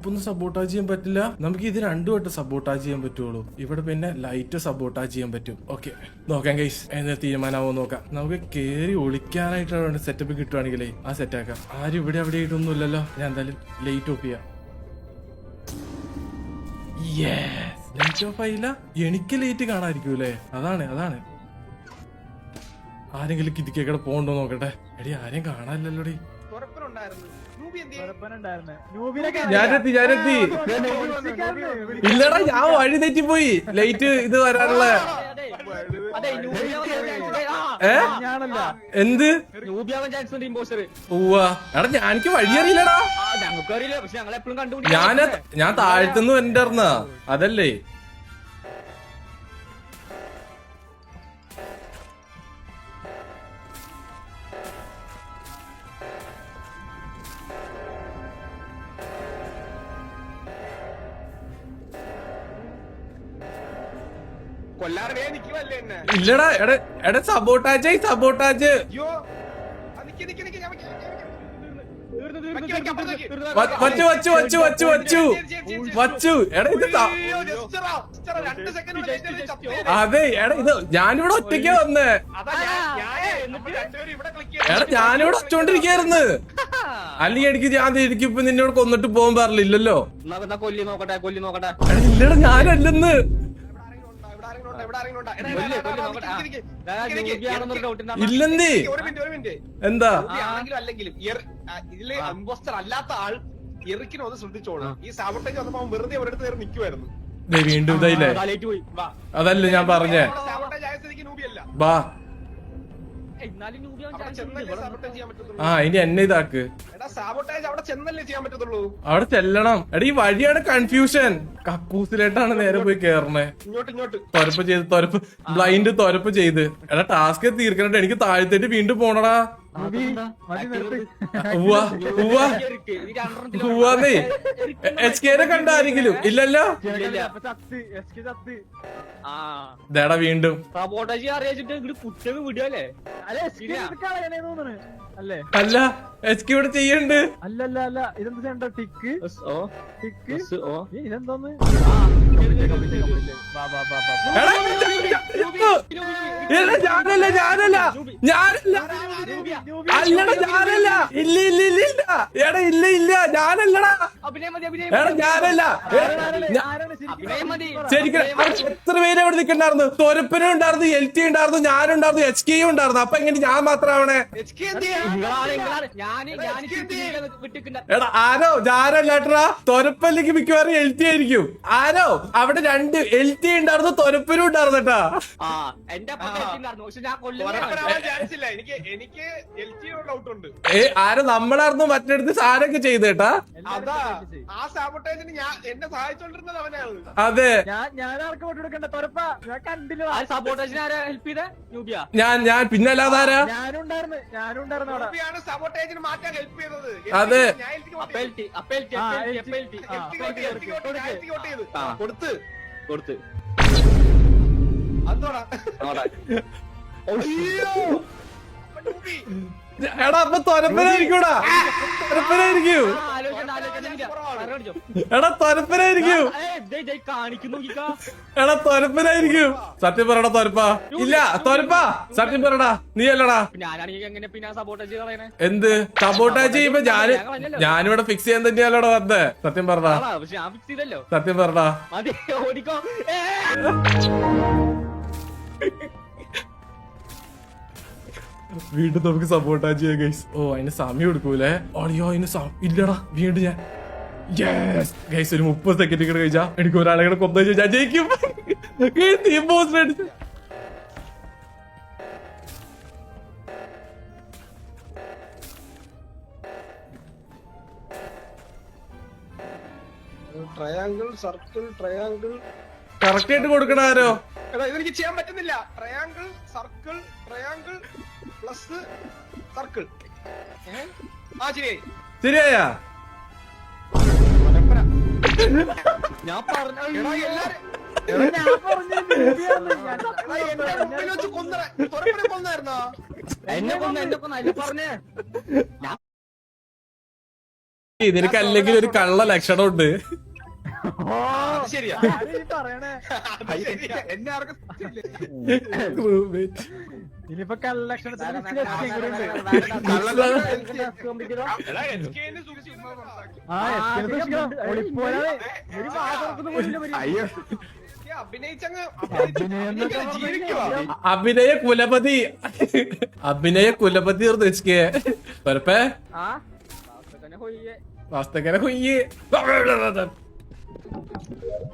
ഒന്നും സബോട്ടാജ് ചെയ്യാൻ പറ്റില്ല. നമുക്ക് ഇത് രണ്ടുമായിട്ട് സബോട്ടാജ് ചെയ്യാൻ പറ്റുള്ളൂ. ഇവിടെ പിന്നെ ലൈറ്റ് സബോട്ടാജ് ചെയ്യാൻ പറ്റും. ഓക്കെ നോക്കാം ഗൈസ്, എന്ന് തീരുമാനമാവോ നോക്കാം. നമുക്ക് കേറി ഒളിക്കാനായിട്ട് സെറ്റപ്പ് കിട്ടുവാണെങ്കിലേ ആ സെറ്റ് ആക്കാം. ആരും ഇവിടെ അവിടെ ആയിട്ടൊന്നും ഇല്ലല്ലോ. ഞാൻ എന്തായാലും ലൈറ്റ് ഓഫ് ചെയ്യാം. ലൈറ്റ് ഓഫ് ആയില്ല. എനിക്ക് ലൈറ്റ് കാണാതിരിക്കൂലേ. അതാണ് ആരെങ്കിലും കിതിക്കേക്കടെ പോണ്ടോ നോക്കട്ടെ. എടി ആരെയും കാണാനില്ലല്ലോടി. ഞാനെത്തി ഇല്ലടാ, ഞാൻ വഴി തെറ്റിപ്പോയി. ലൈറ്റ് ഇത് വരാനുള്ള എന്ത് ഉവ്വാ എടാ, എനിക്ക് വഴി അറിയില്ലടാ. ഞാൻ താഴ്ത്തുനിന്ന് വരണ്ടായിരുന്ന അതല്ലേ. ഇല്ലടാ എടാ സബോട്ടാജ് വച്ചു എടാ ഇത് അതെ എടാ ഇത് ഞാനിവിടെ ഒറ്റയ്ക്കാ വന്നേ. എടാ ഞാനിവിടെ ഒറ്റോണ്ടിരിക്കായിരുന്നു. അല്ലെങ്കിൽ എനിക്ക് ഇപ്പൊ നിന്നോട് കൊന്നിട്ട് പോകാൻ പാടില്ലല്ലോ. ഇല്ലടാ ഞാനല്ലെന്ന്. ഇല്ലെന്തേ എന്താ ഇതില് അമ്പോസ്റ്റർ അല്ലാത്ത ആൾ എറിക്കിനൊന്ന് ശ്രദ്ധിച്ചോളൂ. ഈ സാബോട്ടേജ് വന്നപ്പോ അവൻ വെറുതെ ഒരിടത്ത് കയറി നിൽക്കുമായിരുന്നു. വീണ്ടും ഇതായില്ലേ. അതല്ലേ ഞാൻ പറഞ്ഞേ. ബാ ഇനി എന്നെ ഇതാക്ക്. അവിടെ ചെല്ലണം. എടാ ഈ വഴിയാണ് കൺഫ്യൂഷൻ. കക്കൂസിലേട്ടാണ് നേരെ പോയി കേറണേ. തൊരപ്പ് ചെയ്ത് എടാ ടാസ്ക് തീർക്കണേ. എനിക്ക് താഴത്തേട്ട് വീണ്ടും പോണടാ. HKനെ കണ്ടാരെങ്കിലും ഇല്ലല്ലോ. ദേടാ വീണ്ടും അല്ല HK ഇവിടെ ചെയ്യണ്ട്. അല്ല ഇതെന്താ ടിക്ക് ഇതെന്തോന്ന്. ഞാനല്ല ഇല്ല ഞാനല്ലടാ. എടാ ഞാനല്ല. ശരിക്കും എത്ര പേര് അവിടെ നിൽക്കണ്ടായിരുന്നു. തൊരപ്പനും ഉണ്ടായിരുന്നു, LT ഉണ്ടായിരുന്നു, ഞാനുണ്ടായിരുന്നു, HK ഉണ്ടായിരുന്നു. അപ്പൊ എങ്ങനെ ഞാൻ മാത്രമാവണേ. എടാ ആരോ ഞാനല്ലാട്ടറാ. തൊരപ്പല്ലെങ്കിൽ മിക്കവാറും LT ആയിരിക്കും. ആരോ അവിടെ 2 LT ഉണ്ടായിരുന്നു, തൊരപ്പനും ഉണ്ടായിരുന്നട്ടാ. ആരോ നമ്മളായിരുന്നു മറ്റടുത്ത് സാരൊക്കെ ചെയ്തേട്ടാ. അതെ ഞാൻ പിന്നെ അല്ലാതാരാ. അതെ കൊടുത്ത് എടാ അപ്പൊ തൊരപ്പനായിരിക്കൂടാ. എടാ തൊരപ്പനായിരിക്കും. സത്യം പറയടാ തൊരപ്പാ. ഇല്ല തൊരപ്പാ സത്യം പറയടാ. നീ അല്ലടാ. എന്ത് സബോട്ടാജ് ചെയ്യുമ്പോ ഞാനിവിടെ ഫിക്സ് ചെയ്യാൻ തന്നെയല്ലോടാ വന്നേ. സത്യം പറടാ. സത്യം പറടാ. വീണ്ടും നമുക്ക് സപ്പോർട്ടാ ചെയ്യാം ഗൈസ്. ഓ അതിന് സമയം എടുക്കൂലേ. അയ്യോ അതിന് ഇല്ലടാ. വീണ്ടും ഞാൻ ഗൈസ് ഒരു 30 സെക്കൻഡ് കൂടെ കഴിച്ചാ എനിക്ക് ഒരാളെ കൂടെ കൊന്നു ഞാൻ ജയിക്കും. ട്രയാങ്കിൾ സർക്കിൾ ട്രയാങ്കിൾ കറക്റ്റ് ആയിട്ട് കൊടുക്കണാരോ. ഇതെനിക്ക് ചെയ്യാൻ പറ്റുന്നില്ല. Triangle circle triangle plus circle. ശരിയായ ഞാൻ പറഞ്ഞു നിനക്ക് അല്ലെങ്കിൽ ഒരു കള്ള ലക്ഷണം ഉണ്ട്. ഓ അത് ശരിയാ. ആര് ഈ പറയണേ? അത് ശരിയാ. എന്നെ ആർക്കും ഇനിയിപ്പോ കള്ളക്ഷണത്തിന് എടാ, SK നെ സൂക്ഷിച്ച് അയ്യോ അഭിനയിച്ചങ്ങ് അഭിനയം ജീവിക്കുവാ. അഭിനയ കുലപതി അഭിനയ കുലപതി ഉദ്ദേശിക്കേ പരപ്പേ വാസ്തവനെ കൊയ്യേ.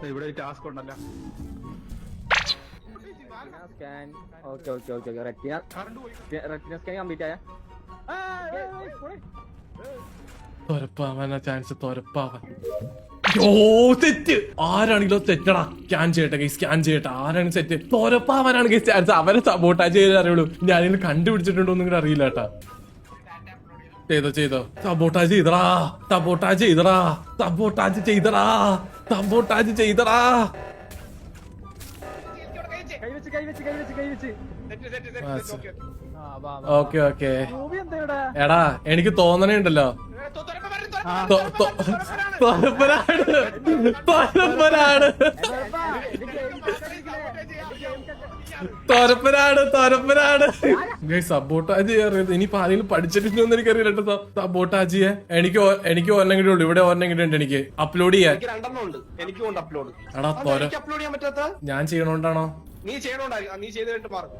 ഇവിടെ ഒരു ടാസ്ക് ഉണ്ടല്ലോ. തൊരപ്പാവാനാ ചാൻസ്, തൊരപ്പാവാൻ. യോ തെറ്റ്, ആരാണെങ്കിലോ തെറ്റടാ. സ്കാൻ ചെയ്യട്ടെ ഗൈസ്, സ്കാൻ ചെയ്യട്ടെ. ആരാണ് സെറ്റ്? തൊരപ്പാവാനാണ് guys chance. അവരെ സപ്പോർട്ടാ ചെയ്തേ അറിയുള്ളൂ. ഞാനിന്ന് കണ്ടുപിടിച്ചിട്ടുണ്ടോ ഒന്നും കൂടെ അറിയില്ല കേട്ടാ. ചെയ്തോ സബോട്ടാജ് ചെയ്തടാ, സബോട്ടാജ് ചെയ്തടാ, സബോട്ടാജ് ചെയ്തടാ, സബോട്ടാജ് ചെയ്തടാ. Okay okay. എടാ എനിക്ക് തോന്നണുണ്ടല്ലോ തൊരപ്പനാണ് സബോട്ടാജ് അറിയാം. ഇനിയിപ്പോ ആരെങ്കിലും പഠിച്ചിട്ടുണ്ടോന്ന് എനിക്കറിയില്ല കേട്ടോ സബോട്ടാജിയെ. എനിക്ക് ഒരെണ്ണം കൂടി ഉള്ളു. ഇവിടെ ഒരെണ്ണം കൂടി ഉണ്ട് എനിക്ക് അപ്ലോഡ് ചെയ്യാൻ. എനിക്ക് 2 ഉണ്ട്. എനിക്കും ഉണ്ട് അപ്ലോഡ്. എടാ അപ്ലോഡ് ചെയ്യാൻ പറ്റാത്ത ഞാൻ ചെയ്യണോണ്ടാണോ? നീ ചെയ്യണോണ്ടാ? നീ ചെയ്ത് കഴിഞ്ഞിട്ട് മാറും.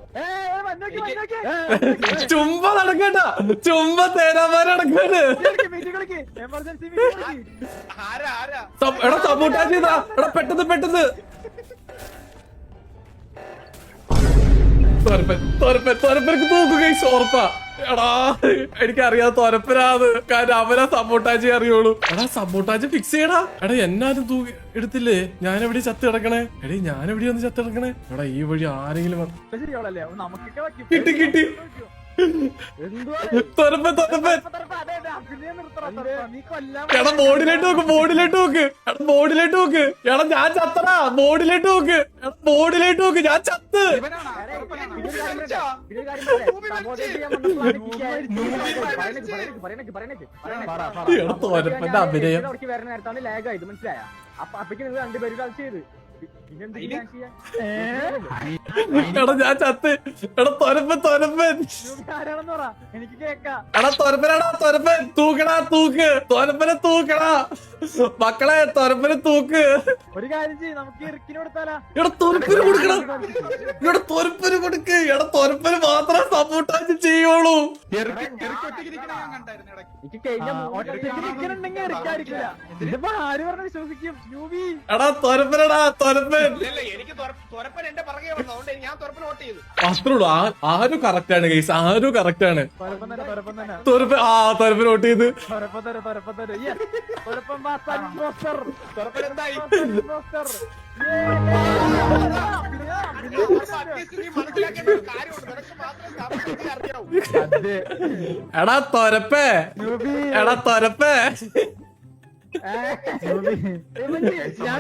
ചുമ്പ നടക്കണ്ട, ചുമ്പ തേരാമാര് നടക്കാണ്. ആരാ എടാ സബോട്ടാജ് ചെയ്താ. എടാ പെട്ടെന്ന് തൊരപ്പനക്ക് തൂക്കുക ഉറപ്പാ. എടാ എനിക്കറിയാം തൊരപ്പനാത്, കാരണം അവനാ സബോട്ടാജ് അറിയുള്ളൂ. എടാ സബോട്ടാജ് ഫിക്സ് ചെയ്യടാ. എടാ എന്നാലും തൂക്കി എടുത്തില്ലേ? ഞാനെവിടെ ചത്ത് കിടക്കണേ? എടീ ഞാനെവിടെ ഒന്ന് ചത്ത് കിടക്കണേ? എടാ ഈ വഴി ആരെങ്കിലും കിട്ടി തൊരപ്പൻ. എടാ ബോർഡിലേക്ക് നോക്ക്. എടാ ഞാൻ ചത്തടാ. ബോർഡിലേക്ക് നോക്ക്. ഞാൻ ചത്ത്. എടാ തൊരപ്പന്റെ അഭിനയം. മനസ്സിലായ അപ്പക്ക് നിങ്ങൾ രണ്ടുപേരും കളിച്ച് ചെയ്ത് എടാ ഞാൻ ചത്ത്. എടാ തൊരപ്പൻ ആരാണെന്ന് പറ, എനിക്ക് കേക്കാം. എടാ തൊരപ്പൻ തൂക്കടാ. തൊരപ്പനെ തൂക്കടാ മക്കളെ, തൊരപ്പനെ തൂക്ക്. ഒരു കാര്യം ചെയ്യ്, നമുക്ക് ഇറുക്കിന് കൊടുത്താലാ? എടാ തൊരപ്പന് കൊടുക്കണം. എടാ തൊരപ്പന് കൊടുക്ക്. എടാ തൊരപ്പന് മാത്രമേ സപ്പോർട്ടാജ് ചെയ്യുള്ളൂ. എനിക്ക് കഴിഞ്ഞ ഒറ്റയ്ക്ക് ഇറുക്കായിരിക്കില്ല. ഇതിപ്പോ ആര് പറഞ്ഞ വിശ്വസിക്കും? യൂബി എടാ തൊരപ്പൻ. ഇല്ല, എനിക്ക് തൊരപ്പൻ എന്റെ പുറകെ വന്നു. അതുകൊണ്ട് ഞാൻ തൊരപ്പൻ വോട്ട് ചെയ്തു. അത്രേ ഉള്ളൂ. ആരും കറക്റ്റ് ആണ് ഗൈസ്, ആരും കറക്റ്റ് ആണ്. തൊരപ്പൻ തന്നെ തൊരപ്പൻ വോട്ട് ചെയ്ത്. തൊരപ്പൻ എന്തായി? നീ മനസ്സിലാക്കേണ്ട ഒരു കാര്യമുണ്ട്. നിനക്ക് മാത്രമേ സാമ്പത്തികം അറിയാവൂ. എടാ തൊരപ്പേ. ഞാൻ